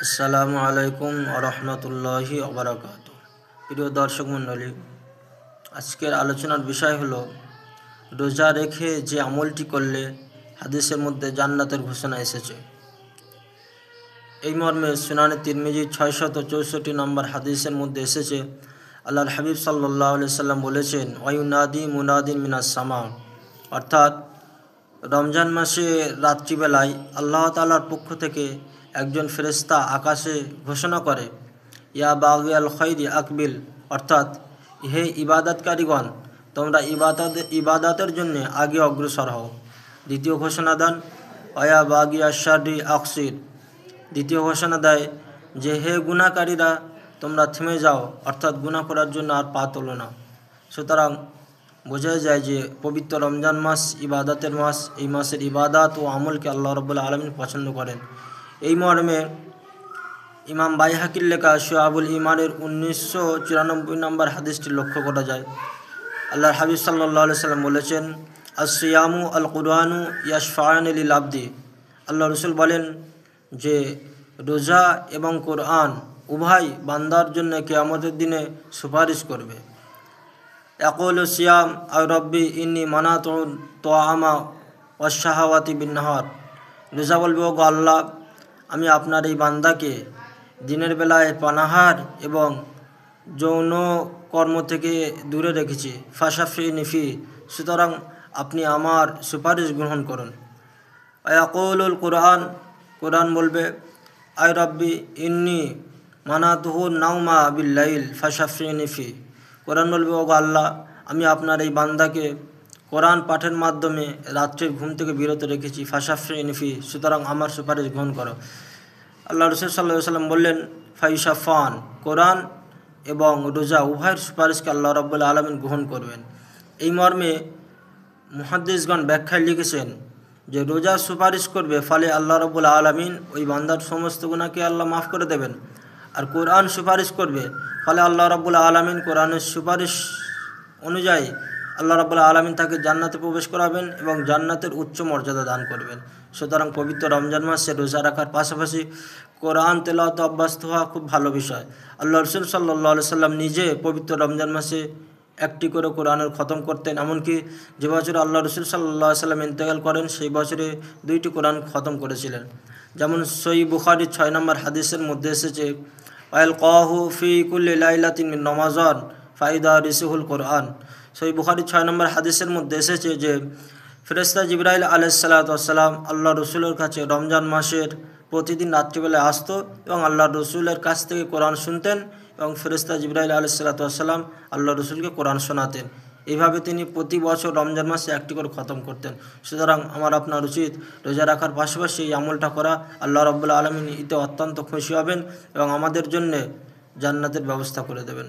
আসসালামু আলাইকুম আরহামতুল্লাহি ওবারাকাতু। প্রিয় দর্শক মণ্ডলী, আজকের আলোচনার বিষয় হলো রোজা রেখে যে আমলটি করলে হাদিসের মধ্যে জান্নাতের ঘোষণা এসেছে। এই মর্মে সুনানে তিরমিজি 664 নম্বর হাদিসের মধ্যে এসেছে, আল্লাহর হাবিব সাল্লাল্লাহু আলাইহি সাল্লাম বলেছেন, ওয়ায়ুনাদি মুনাদিন মিনাস সামা, অর্থাৎ রমজান মাসে রাত্রিবেলায় আল্লাহ তাআলার পক্ষ থেকে একজন ফেরেশতা আকাশে ঘোষণা করে, ইয়া বাগিয়াল খৈরি আকবিল, অর্থাৎ হে ইবাদতকারীগণ, তোমরা ইবাদতের জন্য আগে অগ্রসর হও। দ্বিতীয় ঘোষণা দেন, অয়া বাগিয়া শাররি আকসির, দ্বিতীয় ঘোষণা দেয় যে হে গুনাহকারীরা, তোমরা থেমে যাও, অর্থাৎ গুনাহ করার জন্য আর পা তোলো না। সুতরাং বোঝা যায় যে পবিত্র রমজান মাস ইবাদতের মাস। এই মাসের ইবাদত ও আমলকে আল্লাহ রাব্বুল আলামিন পছন্দ করেন। এই মর্মে ইমাম বাইহাকির লেখা শুআবুল ঈমানের 1994 নম্বর হাদিসটি লক্ষ্য করা যায়। আল্লাহর হাবিব সাল্লাল্লাহু আলাইহি সাল্লাম বলেছেন, আস-সিয়ামু আল কুরআনু ইয়াশফাআনি লিল আবদি। আল্লাহ রসুল বলেন যে রোজা এবং কোরআন উভয় বান্দার জন্য কিয়ামতের দিনে সুপারিশ করবে। ইয়াকুলু সিয়াম আয় রব্বি ইন্নী মানাতু তোয়ামা ওয়াশ-শাহাওয়াতি বিন-নাহার। রোজা বলবে, ও আল্লাহ, আমি আপনার এই বান্দাকে দিনের বেলায় পানাহার এবং যৌন কর্ম থেকে দূরে রেখেছি, ফাশাফিনি ফি, সুতরাং আপনি আমার সুপারিশ গ্রহণ করুন। ইয়াকুলুল কুরআন, কোরআন বলবে, আয় রব্বি ইন্নী মানাতুহু নাওমা বিল-লাইল ফাশাফিনি ফি। কোরআন বলবে, ও আল্লাহ, আমি আপনার এই বান্দাকে কোরআন পাঠের মাধ্যমে রাত্রের ঘুম থেকে বিরত রেখেছি, ফাশাফিনি ফি, সুতরাং আমার সুপারিশ গ্রহণ করো। আল্লাহ রসুল সাল্লাল্লাহু আলাইহি সাল্লাম বললেন, ফাইশাফান, কোরআন এবং রোজা উভয়ের সুপারিশকে আল্লাহ রাব্বুল আলামিন গ্রহণ করবেন। এই মর্মে মুহাদ্দিসগণ ব্যাখ্যায় লিখেছেন যে রোজা সুপারিশ করবে, ফলে আল্লাহ রাব্বুল আলামিন ওই বান্দার সমস্ত গুনাহকে আল্লাহ মাফ করে দেবেন। আর কোরআন সুপারিশ করবে, ফলে আল্লাহ রাব্বুল আলামিন কোরআনের সুপারিশ অনুযায়ী আল্লাহ রাব্বুল আলামিন তাকে জান্নাতে প্রবেশ করাবেন এবং জান্নাতের উচ্চ মর্যাদা দান করবেন। সুতরাং পবিত্র রমজান মাসে রোজা রাখার পাশাপাশি কোরআন তেলাওয়াতে অভ্যস্ত হওয়া খুব ভালো বিষয়। আল্লাহ রসুল সাল্লাল্লাহু আলাইহি সাল্লাম নিজে পবিত্র রমজান মাসে একটি করে কোরআনের খতম করতেন। এমনকি যে বছরে আল্লাহ রসুল সাল্লাল্লাহু আলাইহি সাল্লাম ইন্তেকাল করেন, সেই বছরে 2টি কোরআন খতম করেছিলেন। যেমন সহিহ বুখারীর 6 নম্বর হাদিসের মধ্যে এসেছে, ওয়ালকাহু ফি কুল্লি লাইলাতিন মিন রমাজান ফাইদা রিসুহুল কোরআন। সহিহ বুখারীর 6 নম্বর হাদিসের মধ্যে এসেছে যে ফেরেশতা জিবরাইল আলাইহিস সালাতু ওয়াস সালাম আল্লাহ রসুলের কাছে রমজান মাসের প্রতিদিন রাত্রিবেলায় আসতো এবং আল্লাহ রসুলের কাছ থেকে কোরআন শুনতেন এবং ফেরেশতা জিবরাইল আলাইহিস সালাতু ওয়াস সালাম আল্লাহ রসুলকে কোরআন শোনাতেন। এইভাবে তিনি প্রতি বছর রমজান মাসে একটি করে খতম করতেন। সুতরাং আমার আপনার উচিত রোজা রাখার পাশাপাশি এই আমলটা করা। আল্লাহ রাব্বুল আলামিন এতে অত্যন্ত খুশি হবেন এবং আমাদের জন্যে জান্নাতের ব্যবস্থা করে দেবেন।